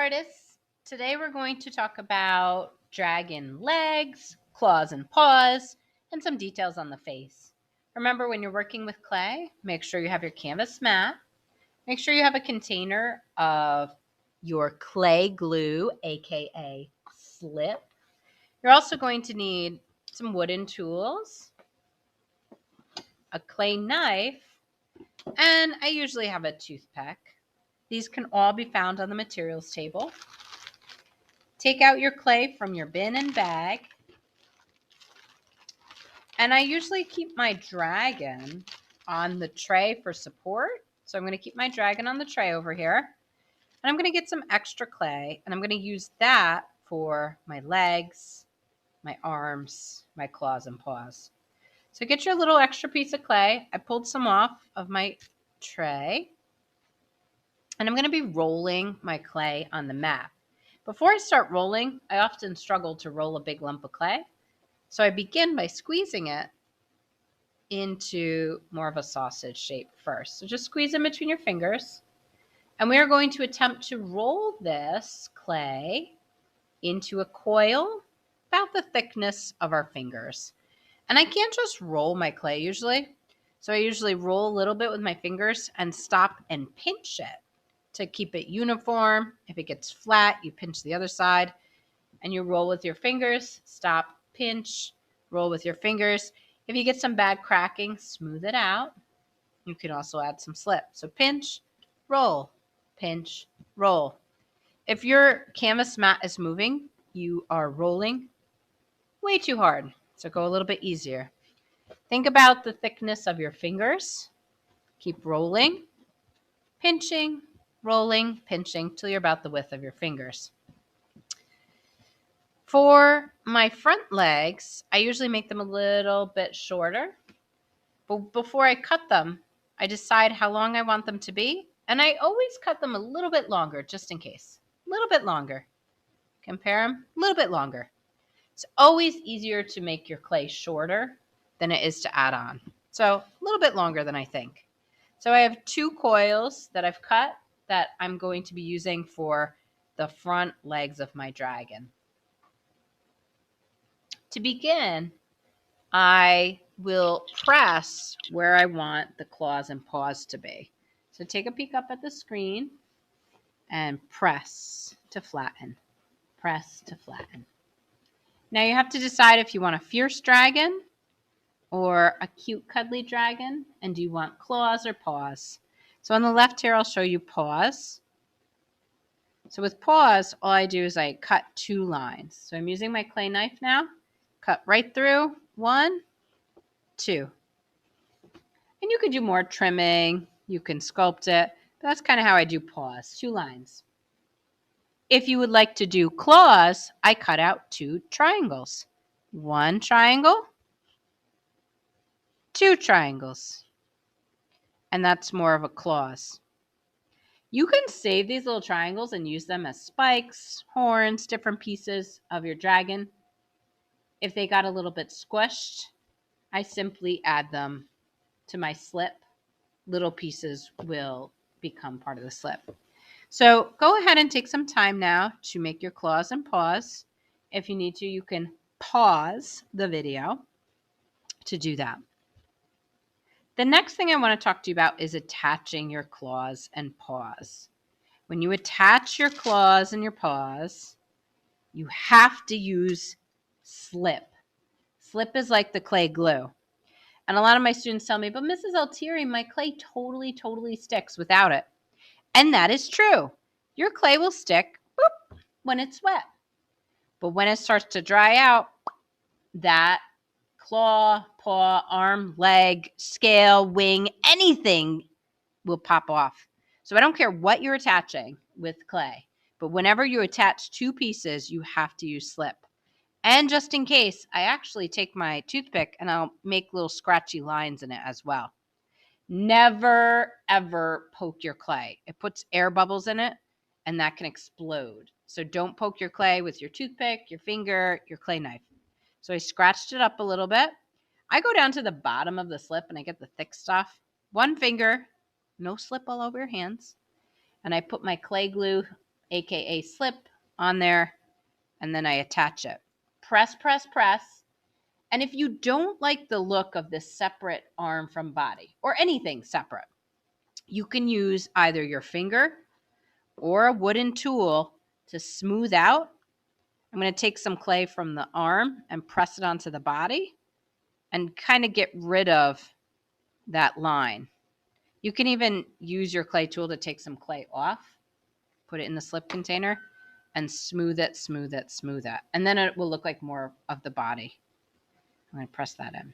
artists. Today we're going to talk about dragon legs, claws and paws, and some details on the face. Remember, when you're working with clay, make sure you have your canvas mat. Make sure you have a container of your clay glue, aka slip. You're also going to need some wooden tools, a clay knife, and I usually have a toothpick. These can all be found on the materials table. Take out your clay from your bin and bag. And I usually keep my dragon on the tray for support. So I'm going to keep my dragon on the tray over here. And I'm going to get some extra clay, and I'm going to use that for my legs, my arms, my claws and paws. So get your little extra piece of clay. I pulled some off of my tray. And I'm going to be rolling my clay on the mat. Before I start rolling, I often struggle to roll a big lump of clay. So I begin by squeezing it into more of a sausage shape first. So just squeeze in between your fingers. And we are going to attempt to roll this clay into a coil about the thickness of our fingers. And I can't just roll my clay usually. So I usually roll a little bit with my fingers and stop and pinch it to keep it uniform. If it gets flat, you pinch the other side and you roll with your fingers, stop, pinch, roll with your fingers. If you get some bad cracking, smooth it out. You can also add some slip. So pinch, roll, pinch, roll. If your canvas mat is moving, you are rolling way too hard. So go a little bit easier. Think about the thickness of your fingers. Keep rolling, pinching, rolling, pinching till you're about the width of your fingers. For my front legs, I usually make them a little bit shorter. But before I cut them, I decide how long I want them to be. And I always cut them a little bit longer, just in case. A little bit longer. Compare them, a little bit longer. It's always easier to make your clay shorter than it is to add on. So a little bit longer than I think. So I have 2 coils that I've cut that I'm going to be using for the front legs of my dragon. To begin, I will press where I want the claws and paws to be. So take a peek up at the screen and press to flatten. Press to flatten. Now you have to decide if you want a fierce dragon or a cute cuddly dragon, and do you want claws or paws? So on the left here, I'll show you paws. So with paws, all I do is I cut 2 lines. So I'm using my clay knife now. Cut right through, 1, 2. And you could do more trimming. You can sculpt it. But that's kind of how I do paws, 2 lines. If you would like to do claws, I cut out 2 triangles. 1 triangle, 2 triangles. And that's more of a claws. You can save these little triangles and use them as spikes, horns, different pieces of your dragon. If they got a little bit squished, I simply add them to my slip. Little pieces will become part of the slip. So go ahead and take some time now to make your claws and paws. If you need to, you can pause the video to do that. The next thing I want to talk to you about is attaching your claws and paws. When you attach your claws and your paws, you have to use slip. Slip is like the clay glue. And a lot of my students tell me, but Mrs. Altieri, my clay totally sticks without it. And that is true. Your clay will stick when it's wet. But when it starts to dry out, that claw, paw, arm, leg, scale, wing, anything will pop off. So I don't care what you're attaching with clay, but whenever you attach 2 pieces, you have to use slip. And just in case, I actually take my toothpick and I'll make little scratchy lines in it as well. Never, ever poke your clay. It puts air bubbles in it and that can explode. So don't poke your clay with your toothpick, your finger, your clay knife. So I scratched it up a little bit. I go down to the bottom of the slip and I get the thick stuff. 1 finger, no slip all over your hands. And I put my clay glue aka slip, on there, and then I attach it. Press, press, press. And if you don't like the look of this separate arm from body or anything separate, you can use either your finger or a wooden tool to smooth out. I'm going to take some clay from the arm and press it onto the body and kind of get rid of that line. You can even use your clay tool to take some clay off, put it in the slip container, and smooth it, smooth it, smooth it. And then it will look like more of the body. I'm going to press that in.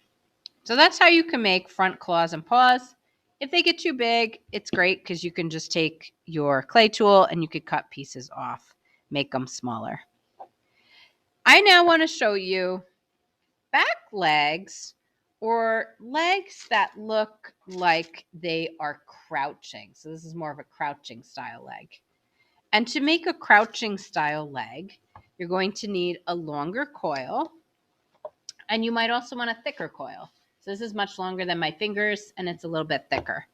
So that's how you can make front claws and paws. If they get too big, it's great because you can just take your clay tool and you could cut pieces off, make them smaller. I now want to show you back legs, or legs that look like they are crouching. So this is more of a crouching style leg. And to make a crouching style leg, you're going to need a longer coil, and you might also want a thicker coil. So this is much longer than my fingers, and it's a little bit thicker.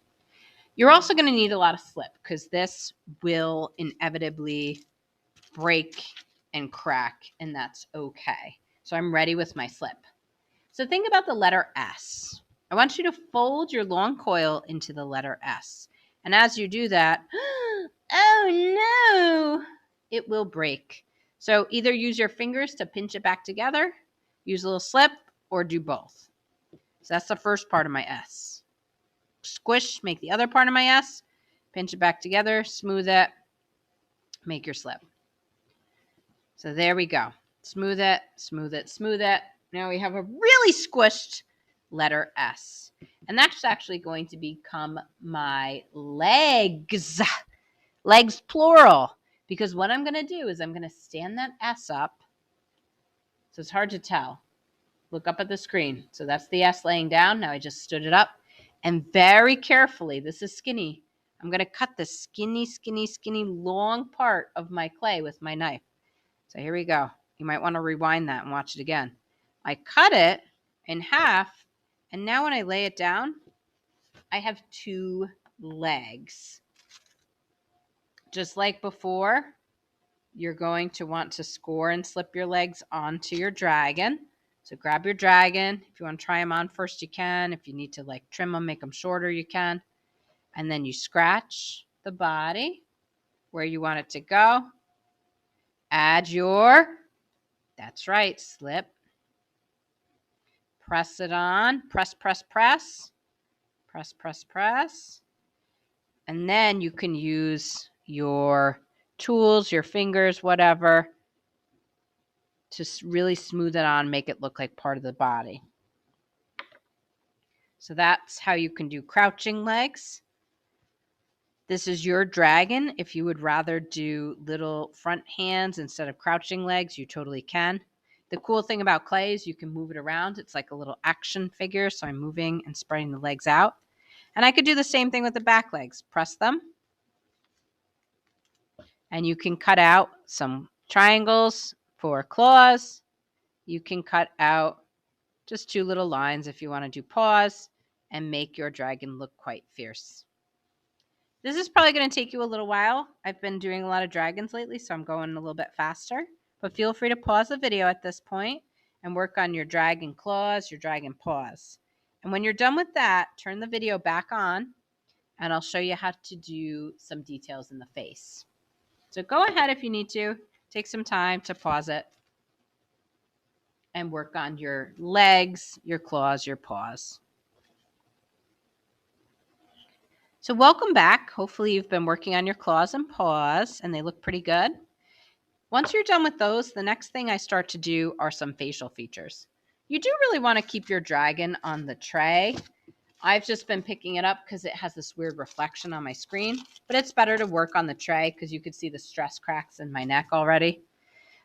You're also going to need a lot of slip because this will inevitably break and crack, and that's okay. So I'm ready with my slip. So think about the letter S. I want you to fold your long coil into the letter S. And as you do that, oh no, it will break. So either use your fingers to pinch it back together, use a little slip, or do both. So that's the first part of my S. Squish, make the other part of my S, pinch it back together, smooth it, make your slip. So there we go. Smooth it, smooth it, smooth it. Now we have a really squished letter S. And that's actually going to become my legs. Legs plural. Because what I'm going to do is I'm going to stand that S up. So it's hard to tell. Look up at the screen. So that's the S laying down. Now I just stood it up. And very carefully, this is skinny, I'm going to cut the skinny, skinny, skinny long part of my clay with my knife. So here we go. You might want to rewind that and watch it again. I cut it in half, and now when I lay it down, I have two legs. Just like before, you're going to want to score and slip your legs onto your dragon. So grab your dragon. If you want to try them on first, you can. If you need to like trim them, make them shorter, you can. And then you scratch the body where you want it to go. Add your, that's right, slip. Press it on. Press, press, press. Press, press, press. And then you can use your tools, your fingers, whatever, to really smooth it on, make it look like part of the body. So that's how you can do crouching legs. This is your dragon. If you would rather do little front hands instead of crouching legs, you totally can. The cool thing about clay is you can move it around. It's like a little action figure. So I'm moving and spreading the legs out. And I could do the same thing with the back legs. Press them. And you can cut out some triangles for claws. You can cut out just two little lines if you want to do paws and make your dragon look quite fierce. This is probably going to take you a little while. I've been doing a lot of dragons lately, so I'm going a little bit faster. But feel free to pause the video at this point and work on your dragon claws, your dragon paws. And when you're done with that, turn the video back on, and I'll show you how to do some details in the face. So go ahead if you need to. Take some time to pause it and work on your legs, your claws, your paws. So welcome back. Hopefully you've been working on your claws and paws, and they look pretty good. Once you're done with those, the next thing I start to do are some facial features. You do really want to keep your dragon on the tray. I've just been picking it up because it has this weird reflection on my screen, but it's better to work on the tray because you could see the stress cracks in my neck already.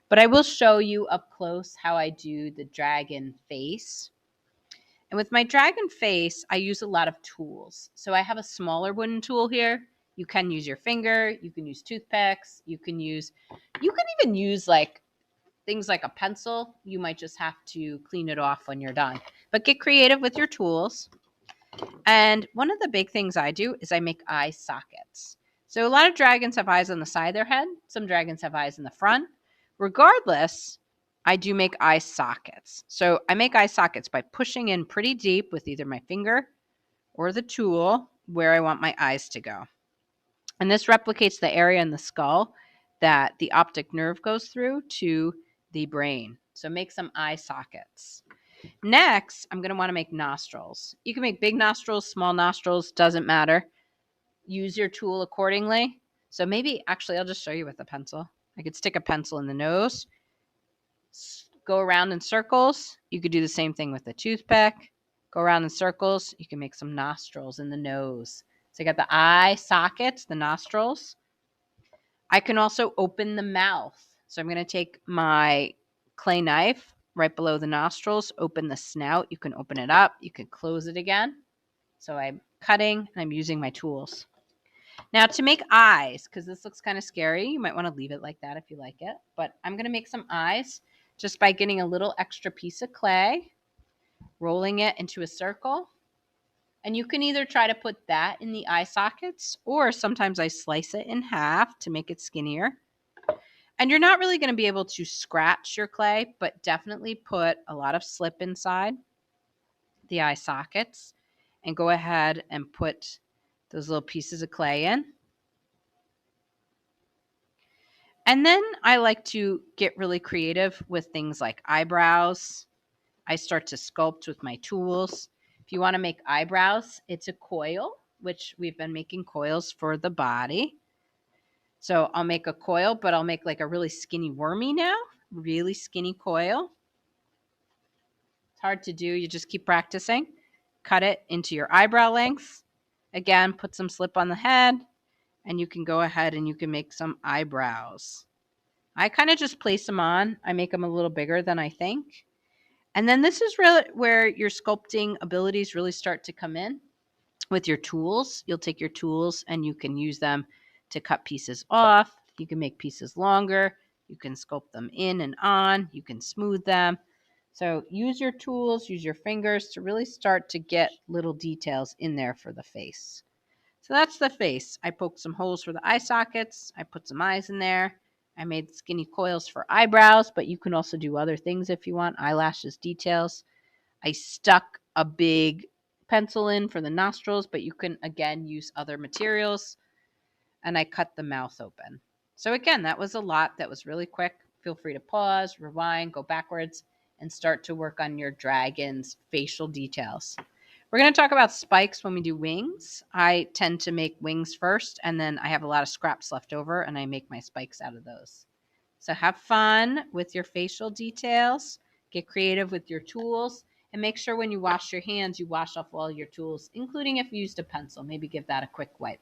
But I will show you up close how I do the dragon face. And with my dragon face, I use a lot of tools. So I have a smaller wooden tool here. You can use your finger. You can use toothpicks. You can even use like things like a pencil. You might just have to clean it off when you're done. But get creative with your tools. And one of the big things I do is I make eye sockets. So a lot of dragons have eyes on the side of their head. Some dragons have eyes in the front. Regardless, I do make eye sockets. So I make eye sockets by pushing in pretty deep with either my finger or the tool where I want my eyes to go. And this replicates the area in the skull that the optic nerve goes through to the brain. So make some eye sockets. Next, I'm going to want to make nostrils. You can make big nostrils, small nostrils, doesn't matter. Use your tool accordingly. So maybe, actually, I'll just show you with a pencil. I could stick a pencil in the nose, go around in circles. You could do the same thing with a toothpick. Go around in circles. You can make some nostrils in the nose. So I got the eye sockets, the nostrils. I can also open the mouth. So I'm going to take my clay knife right below the nostrils, open the snout. You can open it up. You can close it again. So I'm cutting and I'm using my tools. Now to make eyes, because this looks kind of scary, you might want to leave it like that if you like it. But I'm going to make some eyes just by getting a little extra piece of clay, rolling it into a circle. And you can either try to put that in the eye sockets, or sometimes I slice it in half to make it skinnier. And you're not really going to be able to scratch your clay, but definitely put a lot of slip inside the eye sockets and go ahead and put those little pieces of clay in. And then I like to get really creative with things like eyebrows. I start to sculpt with my tools. If you want to make eyebrows, it's a coil, which we've been making coils for the body. So I'll make a coil, but I'll make like a really skinny wormy now, really skinny coil. It's hard to do. You just keep practicing. Cut it into your eyebrow lengths. Again, put some slip on the head, and you can go ahead and you can make some eyebrows. I kind of just place them on. I make them a little bigger than I think. And then this is really where your sculpting abilities really start to come in with your tools. You'll take your tools and you can use them to cut pieces off. You can make pieces longer. You can sculpt them in and on. You can smooth them. So use your tools, use your fingers to really start to get little details in there for the face. So that's the face. I poked some holes for the eye sockets. I put some eyes in there. I made skinny coils for eyebrows, but you can also do other things if you want, eyelashes, details. I stuck a big pencil in for the nostrils, but you can, again, use other materials. And I cut the mouth open. So again, that was a lot. That was really quick. Feel free to pause, rewind, go backwards, and start to work on your dragon's facial details. We're going to talk about spikes when we do wings. I tend to make wings first, and then I have a lot of scraps left over, and I make my spikes out of those. So have fun with your facial details. Get creative with your tools, and make sure when you wash your hands, you wash off all your tools, including if you used a pencil. Maybe give that a quick wipe.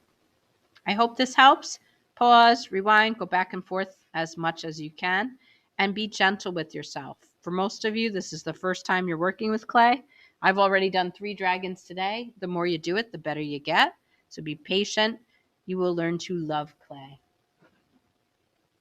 I hope this helps. Pause, rewind, go back and forth as much as you can, and be gentle with yourself. For most of you, this is the first time you're working with clay. I've already done 3 dragons today. The more you do it, the better you get. So be patient. You will learn to love clay.